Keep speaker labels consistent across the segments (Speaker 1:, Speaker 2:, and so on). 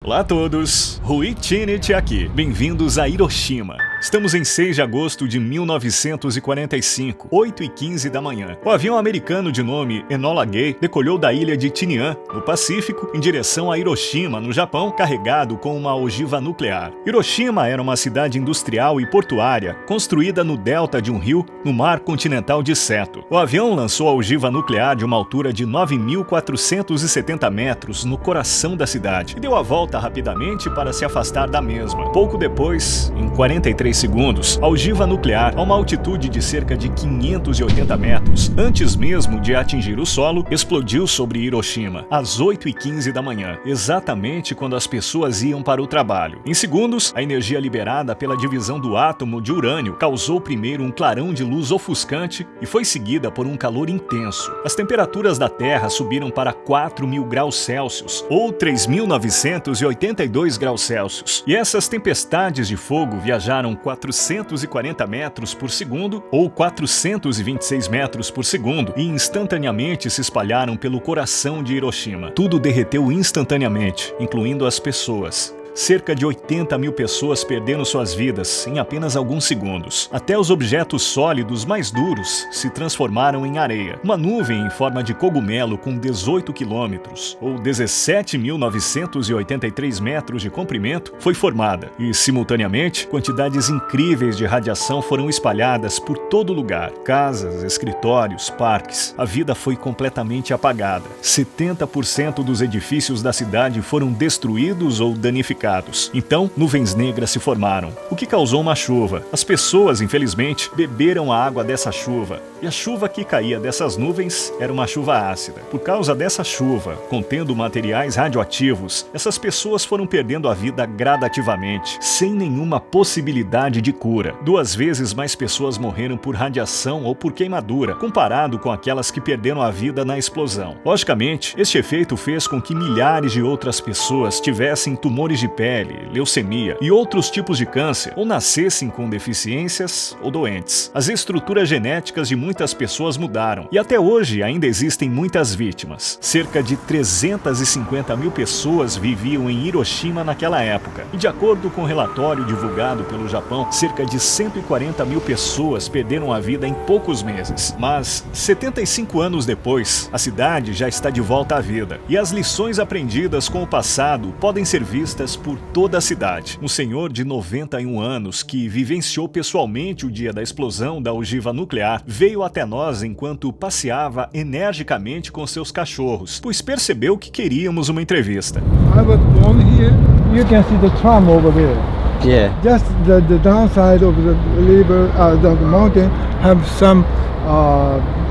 Speaker 1: Olá a todos, Rui Chinit aqui, bem-vindos a Hiroshima. Estamos em 6 de agosto de 1945, 8h15 da manhã. O avião americano de nome Enola Gay decolhou da ilha de Tinian, no Pacífico, em direção a Hiroshima, no Japão, carregado com uma ogiva nuclear. Hiroshima era uma cidade industrial e portuária, construída no delta de um rio, no mar continental de Seto. O avião lançou a ogiva nuclear de uma altura de 9.470 metros no coração da cidade e deu a volta rapidamente para se afastar da mesma. Pouco depois, em 43 segundos, a ogiva nuclear, a uma altitude de cerca de 580 metros, antes mesmo de atingir o solo, explodiu sobre Hiroshima, às 8h15 da manhã, exatamente quando as pessoas iam para o trabalho. Em segundos, a energia liberada pela divisão do átomo de urânio causou primeiro um clarão de luz ofuscante e foi seguida por um calor intenso. As temperaturas da Terra subiram para 4.000 graus Celsius, ou 3.982 graus Celsius, e essas tempestades de fogo viajaram 440 metros por segundo ou 426 metros por segundo e instantaneamente se espalharam pelo coração de Hiroshima. Tudo derreteu instantaneamente, incluindo as pessoas. Cerca de 80 mil pessoas perderam suas vidas em apenas alguns segundos. Até os objetos sólidos mais duros se transformaram em areia. Uma nuvem em forma de cogumelo com 18 quilômetros, ou 17.983 metros de comprimento, foi formada. E, simultaneamente, quantidades incríveis de radiação foram espalhadas por todo lugar. Casas, escritórios, parques. A vida foi completamente apagada. 70% dos edifícios da cidade foram destruídos ou danificados. Então, nuvens negras se formaram, o que causou uma chuva. As pessoas, infelizmente, beberam a água dessa chuva, e a chuva que caía dessas nuvens era uma chuva ácida. Por causa dessa chuva, contendo materiais radioativos, essas pessoas foram perdendo a vida gradativamente, sem nenhuma possibilidade de cura. 2 vezes mais pessoas morreram por radiação ou por queimadura, comparado com aquelas que perderam a vida na explosão. Logicamente, este efeito fez com que milhares de outras pessoas tivessem tumores de pele, leucemia e outros tipos de câncer, ou nascessem com deficiências ou doentes. As estruturas genéticas de muitas pessoas mudaram e até hoje ainda existem muitas vítimas. Cerca de 350 mil pessoas viviam em Hiroshima naquela época e, de acordo com o relatório divulgado pelo Japão, cerca de 140 mil pessoas perderam a vida em poucos meses. Mas 75 anos depois, a cidade já está de volta à vida e as lições aprendidas com o passado podem ser vistas por toda a cidade. Um senhor de 91 anos que vivenciou pessoalmente o dia da explosão da ogiva nuclear veio até nós enquanto passeava energicamente com seus cachorros, pois percebeu que queríamos uma entrevista.
Speaker 2: I was born here. You can see the tram over there.
Speaker 3: Yeah.
Speaker 2: Just the downside of the river, the mountain, have some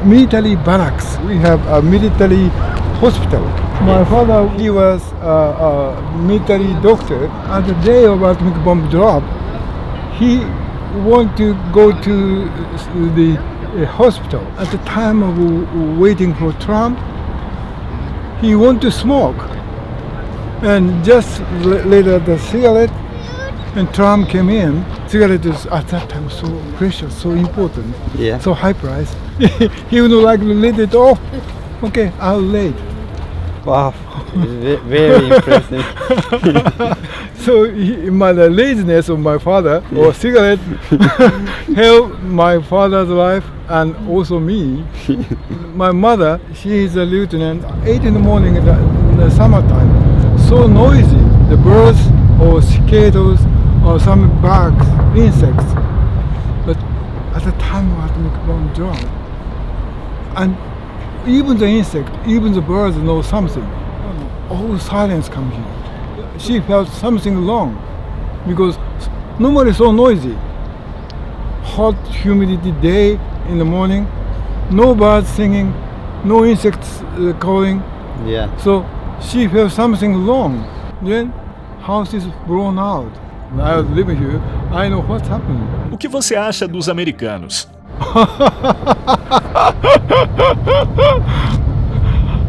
Speaker 2: military barracks. We have a military hospital. My father, he was a military doctor. At the day of atomic bomb drop, he wanted to go to the hospital. At the time of waiting for tram, he wanted to smoke. And just later the cigarette and tram came in. Cigarette is at that time so precious, so important,
Speaker 3: Yeah.
Speaker 2: so high price. He would like to let it off. Okay, I'll late.
Speaker 3: Wow. Very impressive.
Speaker 2: So the laziness of my father or cigarette helped my father's life and also me. My mother, she is a lieutenant. 8 in the morning in the summertime, so noisy. The birds or cicadas or some bugs, insects. But at the time of atomic bomb drop, and even the insect, even the birds know something. All silence comes here. She felt something wrong because normally so noisy. Hot humidity day in the morning, no birds singing, no insects calling.
Speaker 3: Yeah.
Speaker 2: So she felt something wrong. Then house is blown out. I was living here. I know what's happening.
Speaker 1: O que você acha dos americanos?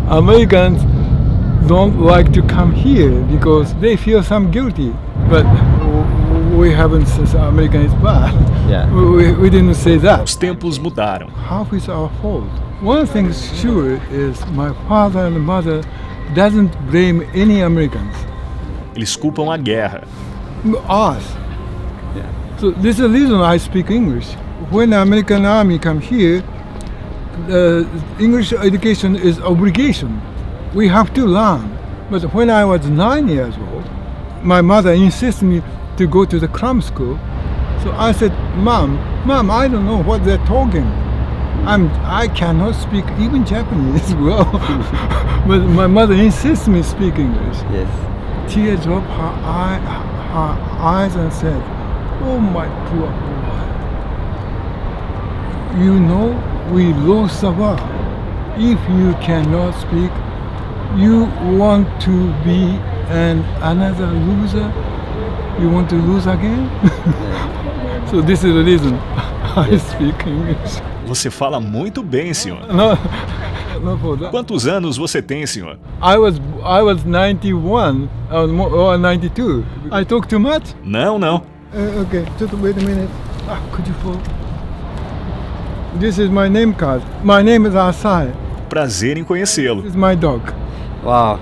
Speaker 2: Americans don't like to come here because they feel some guilty. But we haven't said American is bad.
Speaker 3: Yeah.
Speaker 2: We didn't say that.
Speaker 1: Os tempos mudaram.
Speaker 2: Half is our fault. One thing sure is my father and mother doesn't blame any Americans.
Speaker 1: Eles culpam a guerra.
Speaker 2: Us. So this is the reason I speak English. When the American army come here, English education is obligation. We have to learn. But when I was 9 years old, my mother insisted me to go to the cram school. So I said, Mom, I don't know what they're talking. I cannot speak even Japanese well. But my mother insists me speak English.
Speaker 3: Yes.
Speaker 2: Tears dropped her eyes and said, "Oh my poor boy. You know we lost the war. If you cannot speak, you want to be another loser? You want to lose again?" So this is the reason I speak English.
Speaker 1: Você fala muito bem, senhor.
Speaker 2: No, not for that.
Speaker 1: Quantos anos você tem, senhor?
Speaker 2: I was 91 or 92. I talk too much?
Speaker 1: Não.
Speaker 2: Okay, just wait a minute. Could you follow? This is my name card. My name is Asai.
Speaker 1: Prazer em conhecê-lo.
Speaker 2: This is my dog.
Speaker 3: Wow.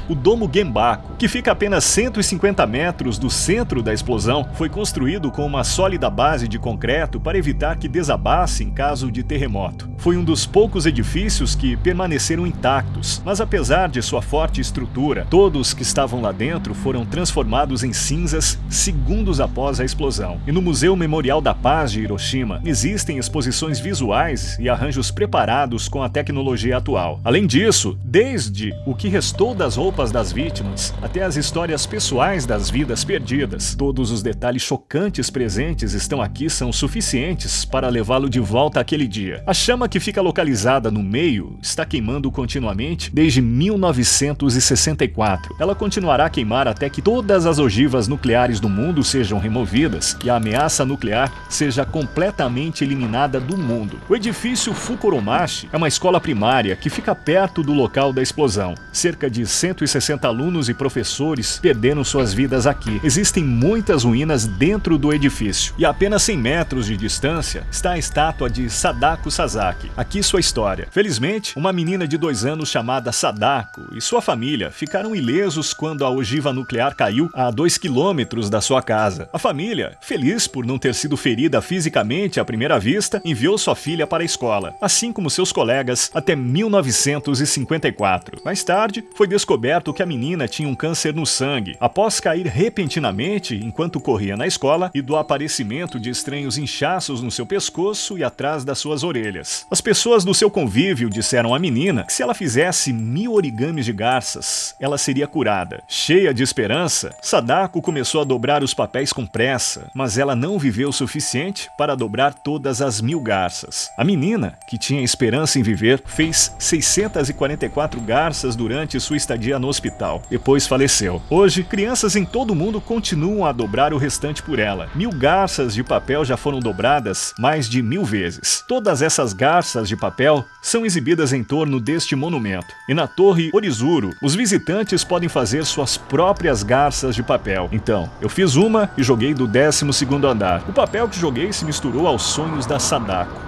Speaker 1: O Domo Genbaku, que fica a apenas 150 metros do centro da explosão, foi construído com uma sólida base de concreto para evitar que desabasse em caso de terremoto. Foi um dos poucos edifícios que permaneceram intactos, mas apesar de sua forte estrutura, todos que estavam lá dentro foram transformados em cinzas segundos após a explosão. E no Museu Memorial da Paz de Hiroshima, existem exposições visuais e arranjos preparados com a tecnologia atual. Além disso, desde o que restou das roupas das vítimas, até as histórias pessoais das vidas perdidas. Todos os detalhes chocantes presentes estão aqui são suficientes para levá-lo de volta àquele dia. A chama que fica localizada no meio está queimando continuamente desde 1964. Ela continuará a queimar até que todas as ogivas nucleares do mundo sejam removidas e a ameaça nuclear seja completamente eliminada do mundo. O edifício Fukuromachi é uma escola primária que fica perto do local da explosão. Cerca de 160 alunos e professores perderam suas vidas aqui. Existem muitas ruínas dentro do edifício. E a apenas 100 metros de distância está a estátua de Sadako Sasaki. Aqui sua história. Felizmente, uma menina de 2 anos chamada Sadako e sua família ficaram ilesos quando a ogiva nuclear caiu a 2 quilômetros da sua casa. A família, feliz por não ter sido ferida fisicamente à primeira vista, enviou sua filha para a escola, assim como seus colegas, até 1954. Mais tarde, foi descoberto que a menina tinha um câncer no sangue, após cair repentinamente enquanto corria na escola e do aparecimento de estranhos inchaços no seu pescoço e atrás das suas orelhas. As pessoas do seu convívio disseram à menina que se ela fizesse 1000 origamis de garças, ela seria curada. Cheia de esperança, Sadako começou a dobrar os papéis com pressa, mas ela não viveu o suficiente para dobrar todas as 1000 garças. A menina, que tinha esperança em viver, fez 644 garças durante sua estadia no hospital. Depois faleceu. Hoje, crianças em todo o mundo continuam a dobrar o restante por ela. 1000 garças de papel já foram dobradas mais de 1000 vezes. Todas essas garças de papel são exibidas em torno deste monumento. E na Torre Orizuru, os visitantes podem fazer suas próprias garças de papel. Então, eu fiz uma e joguei do 12º andar. O papel que joguei se misturou aos sonhos da Sadako.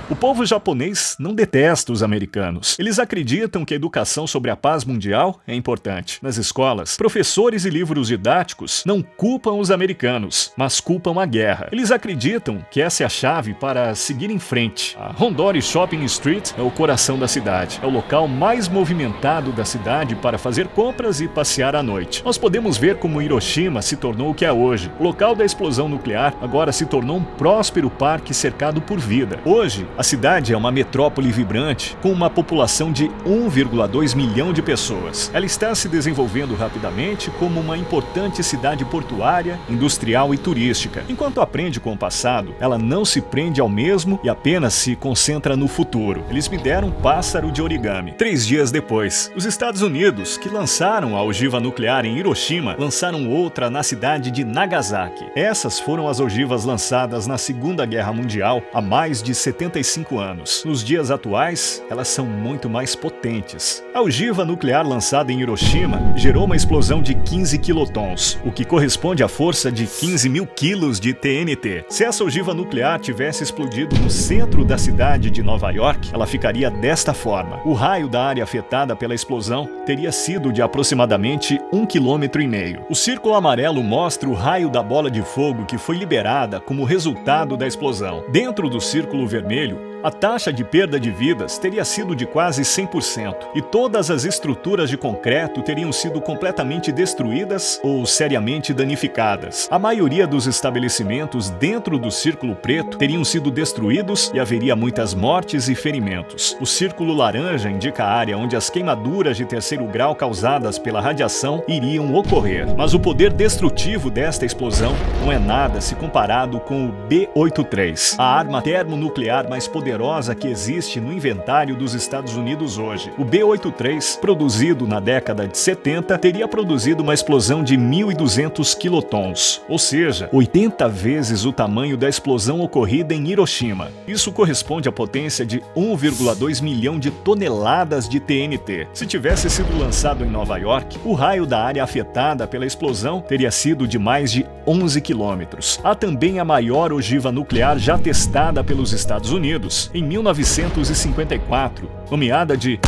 Speaker 1: O povo japonês não detesta os americanos. Eles acreditam que a educação sobre a paz mundial é importante. Nas escolas, professores e livros didáticos não culpam os americanos, mas culpam a guerra. Eles acreditam que essa é a chave para seguir em frente. A Hondori Shopping Street é o coração da cidade. É o local mais movimentado da cidade para fazer compras e passear à noite. Nós podemos ver como Hiroshima se tornou o que é hoje. O local da explosão nuclear agora se tornou um próspero parque cercado por vida. Hoje, a cidade é uma metrópole vibrante, com uma população de 1,2 milhão de pessoas. Ela está se desenvolvendo rapidamente como uma importante cidade portuária, industrial e turística. Enquanto aprende com o passado, ela não se prende ao mesmo e apenas se concentra no futuro. Eles me deram um pássaro de origami. 3 dias depois, os Estados Unidos, que lançaram a ogiva nuclear em Hiroshima, lançaram outra na cidade de Nagasaki. Essas foram as ogivas lançadas na Segunda Guerra Mundial há mais de 75 85 anos. Nos dias atuais, elas são muito mais potentes. A ogiva nuclear lançada em Hiroshima gerou uma explosão de 15 quilotons, o que corresponde à força de 15 mil quilos de TNT. Se essa ogiva nuclear tivesse explodido no centro da cidade de Nova York, ela ficaria desta forma. O raio da área afetada pela explosão teria sido de aproximadamente 1,5 km. O círculo amarelo mostra o raio da bola de fogo que foi liberada como resultado da explosão. Dentro do círculo vermelho, a taxa de perda de vidas teria sido de quase 100% e todas as estruturas de concreto teriam sido completamente destruídas ou seriamente danificadas. A maioria dos estabelecimentos dentro do círculo preto teriam sido destruídos e haveria muitas mortes e ferimentos. O círculo laranja indica a área onde as queimaduras de terceiro grau causadas pela radiação iriam ocorrer. Mas o poder destrutivo desta explosão não é nada se comparado com o B-83, a arma termonuclear mais poderosa que existe no inventário dos Estados Unidos hoje. O B-83, produzido na década de 70, teria produzido uma explosão de 1.200 quilotons, ou seja, 80 vezes o tamanho da explosão ocorrida em Hiroshima. Isso corresponde à potência de 1,2 milhão de toneladas de TNT. Se tivesse sido lançado em Nova York, o raio da área afetada pela explosão teria sido de mais de 11 quilômetros. Há também a maior ogiva nuclear já testada pelos Estados Unidos, em 1954, nomeada de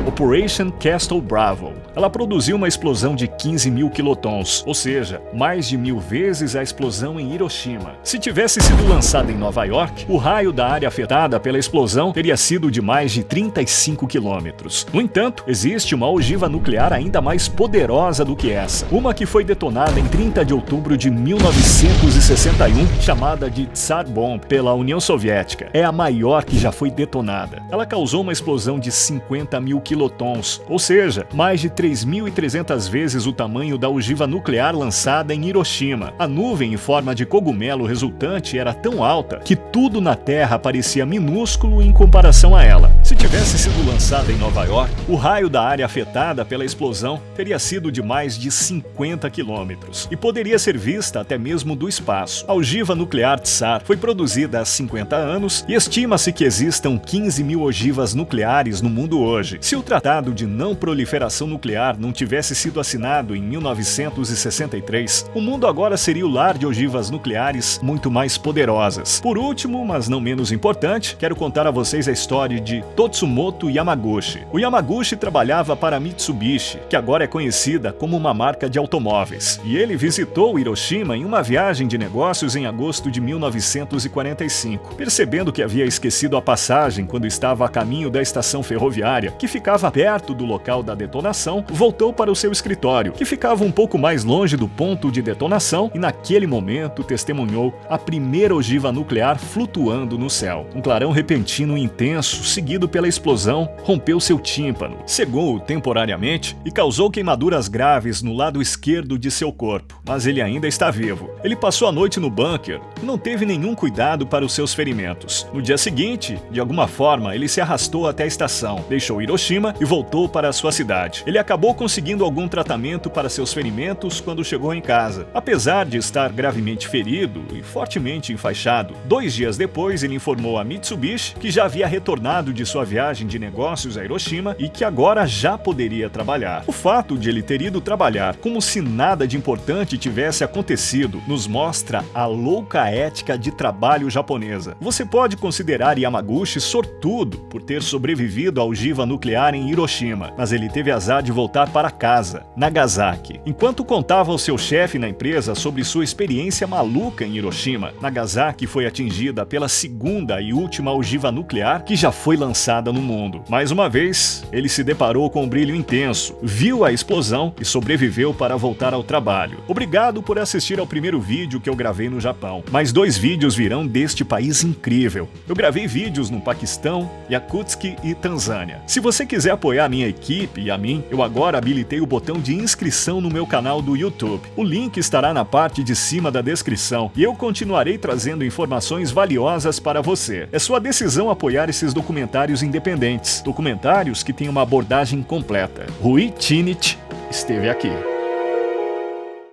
Speaker 1: Operation Castle Bravo. Ela produziu uma explosão de 15 mil quilotons, ou seja, mais de 1000 vezes a explosão em Hiroshima. Se tivesse sido lançada em Nova York, o raio da área afetada pela explosão teria sido de mais de 35 quilômetros. No entanto, existe uma ogiva nuclear ainda mais poderosa do que essa, uma que foi detonada em 30 de outubro de 1961, chamada de Tsar Bomb pela União Soviética. É a maior que já foi detonada. Ela causou uma explosão de 50 mil quilotons, ou seja, mais de 3.300 vezes o tamanho da ogiva nuclear lançada em Hiroshima. A nuvem em forma de cogumelo resultante era tão alta que tudo na Terra parecia minúsculo em comparação a ela. Se tivesse sido lançada em Nova York, o raio da área afetada pela explosão teria sido de mais de 50 quilômetros e poderia ser vista até mesmo do espaço. A ogiva nuclear Tsar foi produzida há 50 anos e estima-se que existam 15 mil ogivas nucleares no mundo hoje. Se o Tratado de Não Proliferação Nuclear não tivesse sido assinado em 1963, o mundo agora seria o lar de ogivas nucleares muito mais poderosas. Por último, mas não menos importante, quero contar a vocês a história de Totsumoto Yamaguchi. O Yamaguchi trabalhava para a Mitsubishi, que agora é conhecida como uma marca de automóveis, e ele visitou Hiroshima em uma viagem de negócios em agosto de 1945. Percebendo que havia esquecido a passagem quando estava a caminho da estação ferroviária, que ficava perto do local da detonação, voltou para o seu escritório, que ficava um pouco mais longe do ponto de detonação, e naquele momento testemunhou a primeira ogiva nuclear flutuando no céu. Um clarão repentino e intenso, seguido pela explosão, rompeu seu tímpano, cegou-o temporariamente e causou queimaduras graves no lado esquerdo de seu corpo. Mas ele ainda está vivo. Ele passou a noite no bunker e não teve nenhum cuidado para os seus ferimentos. No dia seguinte, de alguma forma, ele se arrastou até a estação, deixou Hiroshima e voltou para a sua cidade. Ele acabou conseguindo algum tratamento para seus ferimentos quando chegou em casa. Apesar de estar gravemente ferido e fortemente enfaixado, 2 dias depois ele informou a Mitsubishi que já havia retornado de sua viagem de negócios a Hiroshima e que agora já poderia trabalhar. O fato de ele ter ido trabalhar como se nada de importante tivesse acontecido nos mostra a louca ética de trabalho japonesa. Você pode considerar Yamaguchi sortudo por ter sobrevivido à ogiva nuclear em Hiroshima, mas ele teve azar de voltar para casa, Nagasaki. Enquanto contava ao seu chefe na empresa sobre sua experiência maluca em Hiroshima, Nagasaki foi atingida pela segunda e última ogiva nuclear que já foi lançada no mundo. Mais uma vez, ele se deparou com um brilho intenso, viu a explosão e sobreviveu para voltar ao trabalho. Obrigado por assistir ao primeiro vídeo que eu gravei no Japão. Mais 2 vídeos virão deste país incrível. Eu gravei vídeos no Paquistão, Yakutsk e Tanzânia. Se você quiser apoiar minha equipe e a mim, eu agora habilitei o botão de inscrição no meu canal do YouTube. O link estará na parte de cima da descrição e eu continuarei trazendo informações valiosas para você. É sua decisão apoiar esses documentários independentes, documentários que têm uma abordagem completa. Rui Chinich esteve aqui.